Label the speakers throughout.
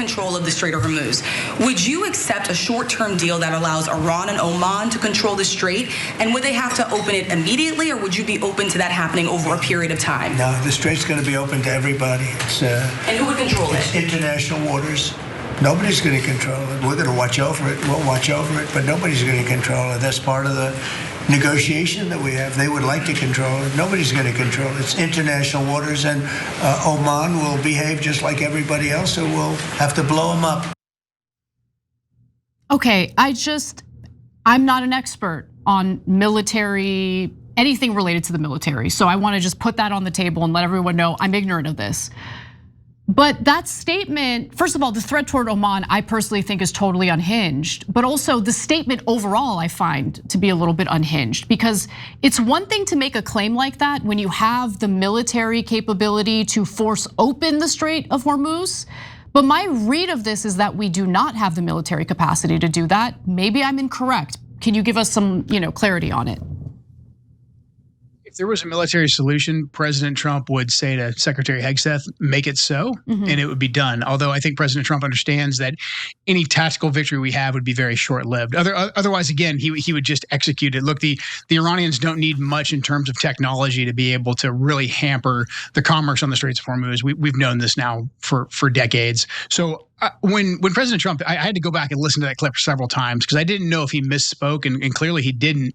Speaker 1: control of the Strait of Hormuz. Would you accept a short-term deal that allows Iran and Oman to control the strait? And would they have to open it immediately, or would you be open to that happening over a period of time?
Speaker 2: No, the strait's going to be open to everybody.
Speaker 1: And who would control it?
Speaker 2: International waters. Nobody's going to control it. We're going to watch over it. We'll watch over it, but nobody's going to control it. That's part of the negotiation that we have. They would like to control it. Nobody's going to control it. It's international waters, and Oman will behave just like everybody else, so we'll have to blow them up.
Speaker 3: Okay, I'm not an expert on military, anything related to the military. So I want to just put that on the table and let everyone know I'm ignorant of this. But that statement, first of all, the threat toward Oman, I personally think is totally unhinged. But also the statement overall, I find to be a little bit unhinged, because it's one thing to make a claim like that when you have the military capability to force open the Strait of Hormuz. But my read of this is that we do not have the military capacity to do that. Maybe I'm incorrect. Can you give us some, clarity on it?
Speaker 4: If there was a military solution, President Trump would say to Secretary Hegseth, make it so, and it would be done. Although I think President Trump understands that any tactical victory we have would be very short-lived. Otherwise, again, he would just execute it. Look, the Iranians don't need much in terms of technology to be able to really hamper the commerce on the Straits of Hormuz. We've known this now for decades. So when President Trump, I had to go back and listen to that clip several times because I didn't know if he misspoke, and clearly he didn't.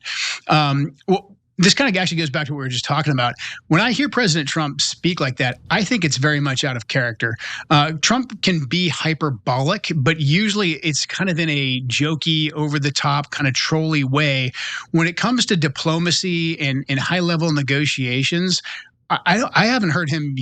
Speaker 4: This kind of actually goes back to what we were just talking about. When I hear President Trump speak like that, I think it's very much out of character. Trump can be hyperbolic, but usually it's kind of in a jokey, over-the-top, kind of trolly way. When it comes to diplomacy and high-level negotiations, I haven't heard him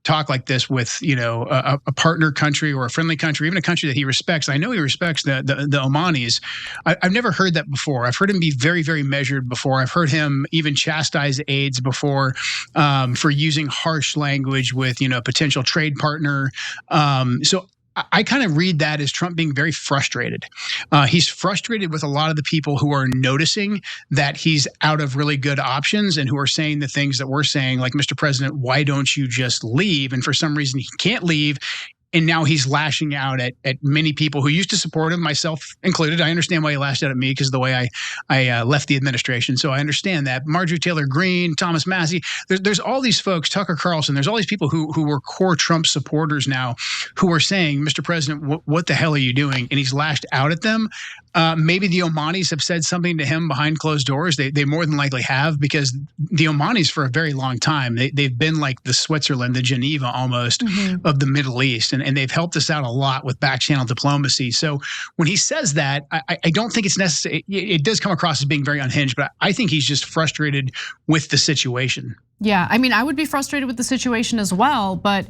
Speaker 4: talk like this with a partner country or a friendly country, even a country that he respects. I know he respects the Omanis. I've never heard that before. I've heard him be very, very measured before. I've heard him even chastise aides before for using harsh language with a potential trade partner. So I kind of read that as Trump being very frustrated. He's frustrated with a lot of the people who are noticing that he's out of really good options and who are saying the things that we're saying, like, Mr. President, why don't you just leave? And for some reason, he can't leave. And now he's lashing out at many people who used to support him, myself included. I understand why he lashed out at me because of the way I left the administration. So I understand that. Marjorie Taylor Greene, Thomas Massie, there's all these folks, Tucker Carlson, there's all these people who were core Trump supporters now who are saying, Mr. President, what the hell are you doing? And he's lashed out at them. Maybe the Omanis have said something to him behind closed doors. They more than likely have, because the Omanis for a very long time, they've been like the Switzerland, the Geneva almost of the Middle East. And they've helped us out a lot with back channel diplomacy. So when he says that, I don't think it's necessary. It does come across as being very unhinged, but I think he's just frustrated with the situation.
Speaker 3: Yeah, I would be frustrated with the situation as well, but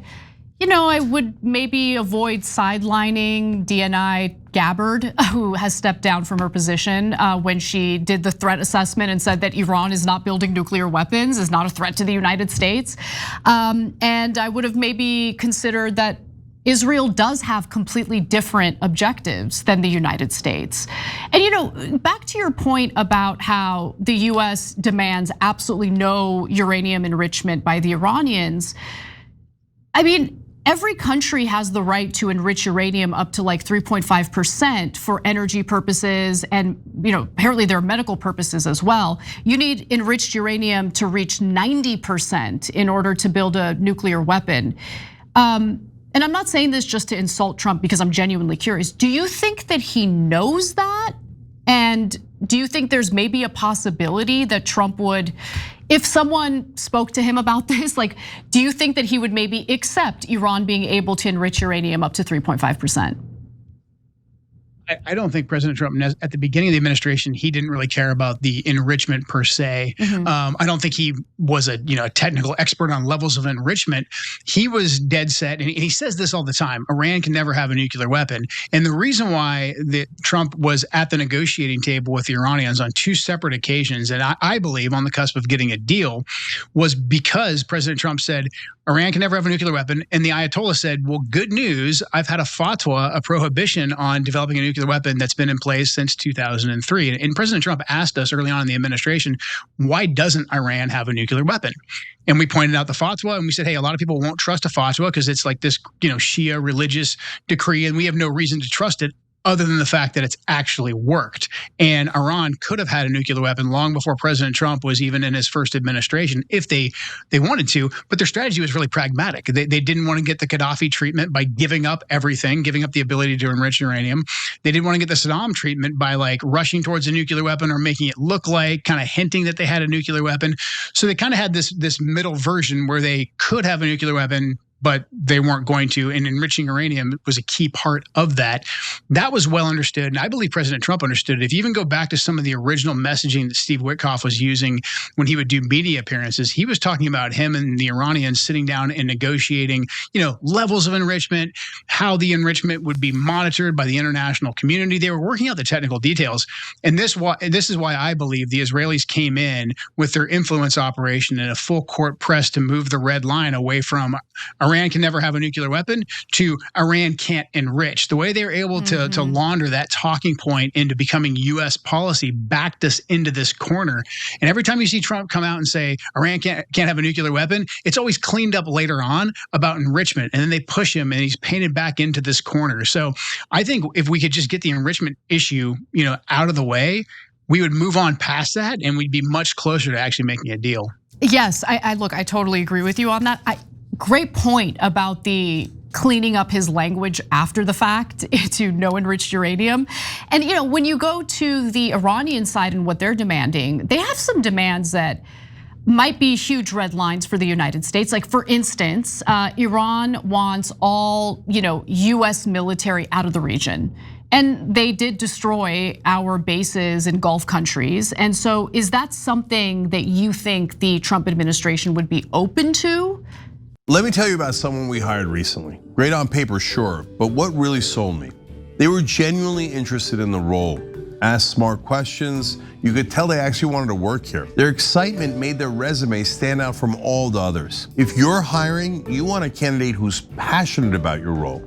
Speaker 3: I would maybe avoid sidelining DNI Gabbard, who has stepped down from her position when she did the threat assessment and said that Iran is not building nuclear weapons, is not a threat to the United States. And I would have maybe considered that Israel does have completely different objectives than the United States. And back to your point about how the US demands absolutely no uranium enrichment by the Iranians. Every country has the right to enrich uranium up to like 3.5% for energy purposes, and apparently there are medical purposes as well. You need enriched uranium to reach 90% in order to build a nuclear weapon. And I'm not saying this just to insult Trump, because I'm genuinely curious. Do you think that he knows that? And do you think there's maybe a possibility that Trump would, if someone spoke to him about this, do you think that he would maybe accept Iran being able to enrich uranium up to 3.5%?
Speaker 4: I don't think President Trump, at the beginning of the administration, he didn't really care about the enrichment per se. I don't think he was a technical expert on levels of enrichment. He was dead set, and he says this all the time: Iran can never have a nuclear weapon. And the reason why Trump was at the negotiating table with the Iranians on two separate occasions, and I believe on the cusp of getting a deal, was because President Trump said, Iran can never have a nuclear weapon. And the Ayatollah said, well, good news. I've had a fatwa, a prohibition on developing a nuclear weapon that's been in place since 2003. And President Trump asked us early on in the administration, why doesn't Iran have a nuclear weapon? And we pointed out the fatwa, and we said, hey, a lot of people won't trust a fatwa because it's like this, Shia religious decree, and we have no reason to trust it other than the fact that it's actually worked. And Iran could have had a nuclear weapon long before President Trump was even in his first administration if they wanted to, but their strategy was really pragmatic. They didn't want to get the Gaddafi treatment by giving up everything, giving up the ability to enrich uranium. They didn't want to get the Saddam treatment by like rushing towards a nuclear weapon or making it look like, kind of hinting that they had a nuclear weapon. So they kind of had this middle version where they could have a nuclear weapon, but they weren't going to, and enriching uranium was a key part of that. That was well understood, and I believe President Trump understood it. If you even go back to some of the original messaging that Steve Witkoff was using when he would do media appearances, he was talking about him and the Iranians sitting down and negotiating, levels of enrichment, how the enrichment would be monitored by the international community. They were working out the technical details, and this is why I believe the Israelis came in with their influence operation and a full court press to move the red line away from Iran can never have a nuclear weapon to Iran can't enrich. The way they were able to launder that talking point into becoming U.S. policy backed us into this corner. And every time you see Trump come out and say Iran can't have a nuclear weapon, it's always cleaned up later on about enrichment. And then they push him and he's painted back into this corner. So I think if we could just get the enrichment issue, out of the way, we would move on past that and we'd be much closer to actually making a deal.
Speaker 3: Yes, I totally agree with you on that. Great point about the cleaning up his language after the fact to no enriched uranium. And when you go to the Iranian side and what they're demanding, they have some demands that might be huge red lines for the United States. Like for instance, Iran wants all US military out of the region. And they did destroy our bases in Gulf countries. And so is that something that you think the Trump administration would be open to?
Speaker 5: Let me tell you about someone we hired recently. Great on paper, sure, but what really sold me? They were genuinely interested in the role, asked smart questions. You could tell they actually wanted to work here. Their excitement made their resume stand out from all the others. If you're hiring, you want a candidate who's passionate about your role.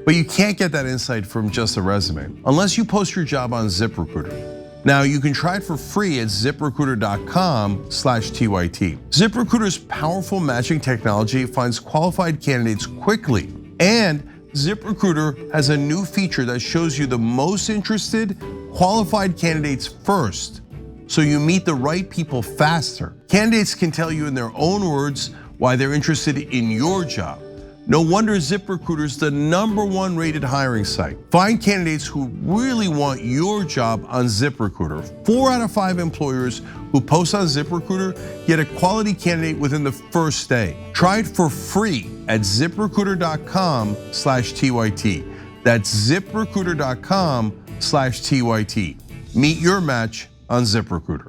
Speaker 5: But you can't get that insight from just a resume, unless you post your job on ZipRecruiter. Now, you can try it for free at ziprecruiter.com/TYT. ZipRecruiter's powerful matching technology finds qualified candidates quickly. And ZipRecruiter has a new feature that shows you the most interested, qualified candidates first, so you meet the right people faster. Candidates can tell you in their own words why they're interested in your job. No wonder ZipRecruiter's the #1 rated hiring site. Find candidates who really want your job on ZipRecruiter. 4 out of 5 employers who post on ZipRecruiter get a quality candidate within the first day. Try it for free at ziprecruiter.com/TYT. That's ziprecruiter.com/TYT. Meet your match on ZipRecruiter.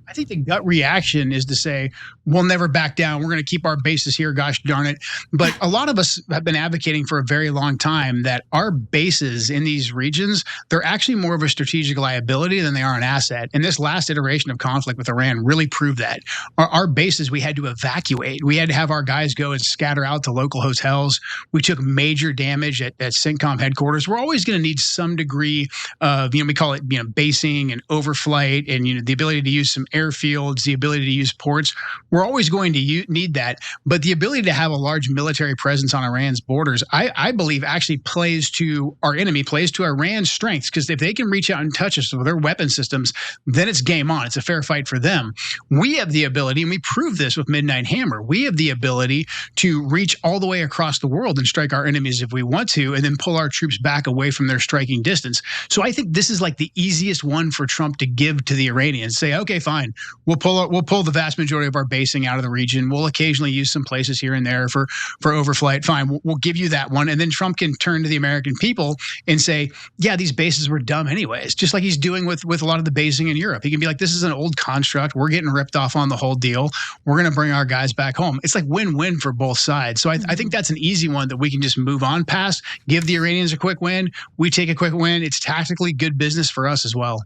Speaker 4: I think the gut reaction is to say, we'll never back down. We're going to keep our bases here, gosh darn it. But a lot of us have been advocating for a very long time that our bases in these regions, they're actually more of a strategic liability than they are an asset. And this last iteration of conflict with Iran really proved that. Our bases, we had to evacuate. We had to have our guys go and scatter out to local hotels. We took major damage at CENTCOM headquarters. We're always going to need some degree of, we call it, basing and overflight and, the ability to use some airfields, the ability to use ports. We're always going to need that. But the ability to have a large military presence on Iran's borders, I believe actually plays to our enemy, plays to Iran's strengths. Because if they can reach out and touch us with their weapon systems, then it's game on. It's a fair fight for them. We have the ability, and we proved this with Midnight Hammer, we have the ability to reach all the way across the world and strike our enemies if we want to, and then pull our troops back away from their striking distance. So I think this is like the easiest one for Trump to give to the Iranians. Say, okay, fine. We'll pull the vast majority of our basing out of the region. We'll occasionally use some places here and there for overflight. Fine, we'll give you that one. And then Trump can turn to the American people and say, yeah, these bases were dumb anyways, just like he's doing with a lot of the basing in Europe. He can be like, this is an old construct. We're getting ripped off on the whole deal. We're going to bring our guys back home. It's like win-win for both sides. So I think that's an easy one that we can just move on past, give the Iranians a quick win. We take a quick win. It's tactically good business for us as well.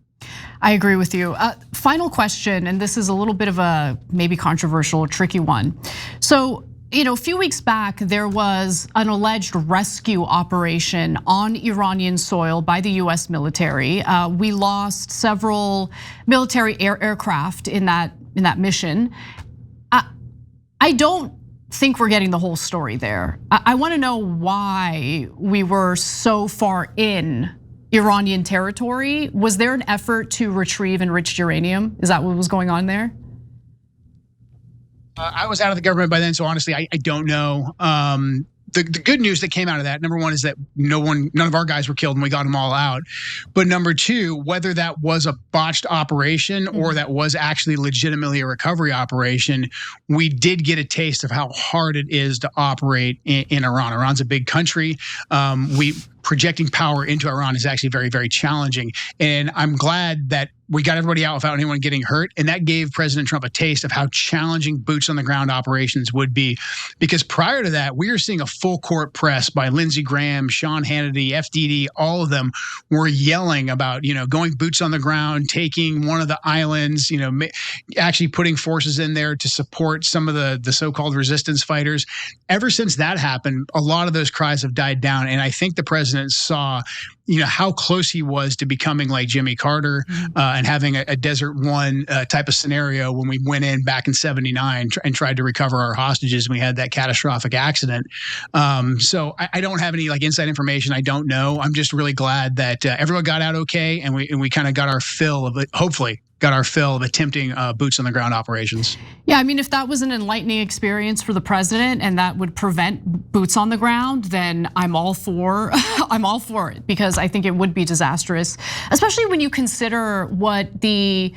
Speaker 3: I agree with you. Final question, and this is a little bit of a maybe controversial, tricky one. So, a few weeks back, there was an alleged rescue operation on Iranian soil by the US military. We lost several military aircraft in that mission. I don't think we're getting the whole story there. I want to know why we were so far in Iranian territory. Was there an effort to retrieve enriched uranium? Is that what was going on there?
Speaker 4: I was out of the government by then, so honestly, I don't know. The good news that came out of that, number one, is that none of our guys were killed and we got them all out. But number two, whether that was a botched operation or that was actually legitimately a recovery operation, we did get a taste of how hard it is to operate in Iran. Iran's a big country. Projecting power into Iran is actually very, very challenging. And I'm glad that we got everybody out without anyone getting hurt. And that gave President Trump a taste of how challenging boots on the ground operations would be. Because prior to that, we were seeing a full court press by Lindsey Graham, Sean Hannity, FDD, all of them were yelling about, going boots on the ground, taking one of the islands, actually putting forces in there to support some of the so-called resistance fighters. Ever since that happened, a lot of those cries have died down. And I think the president saw, how close he was to becoming like Jimmy Carter and having a Desert One type of scenario when we went in back in '79 and tried to recover our hostages. And we had that catastrophic accident. So I don't have any inside information. I don't know. I'm just really glad that everyone got out okay, and we kind of got our fill of it. Hopefully, got our fill of attempting boots on the ground operations.
Speaker 3: Yeah, I mean, if that was an enlightening experience for the president and that would prevent boots on the ground, then I'm all for it, because I think it would be disastrous, especially when you consider what the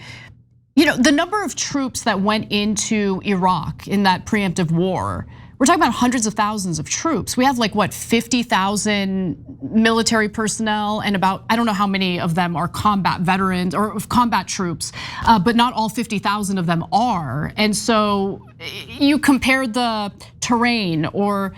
Speaker 3: number of troops that went into Iraq in that preemptive war. We're talking about hundreds of thousands of troops. We have 50,000 military personnel, and I don't know how many of them are combat veterans or combat troops, but not all 50,000 of them are. And so you compare the terrain or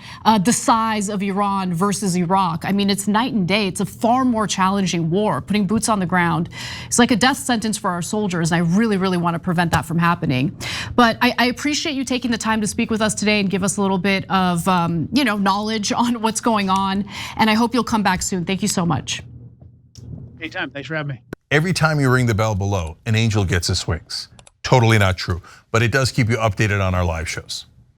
Speaker 3: the size of Iran versus Iraq. I mean, it's night and day. It's a far more challenging war. Putting boots on the ground, it's like a death sentence for our soldiers, and I really, really want to prevent that from happening. But I appreciate you taking the time to speak with us today and give us a little bit of knowledge on what's going on, and I hope you'll come back soon. Thank you so much.
Speaker 4: Anytime. Thanks for having me.
Speaker 5: Every time you ring the bell below, an angel gets his wings. Totally not true, but it does keep you updated on our live shows.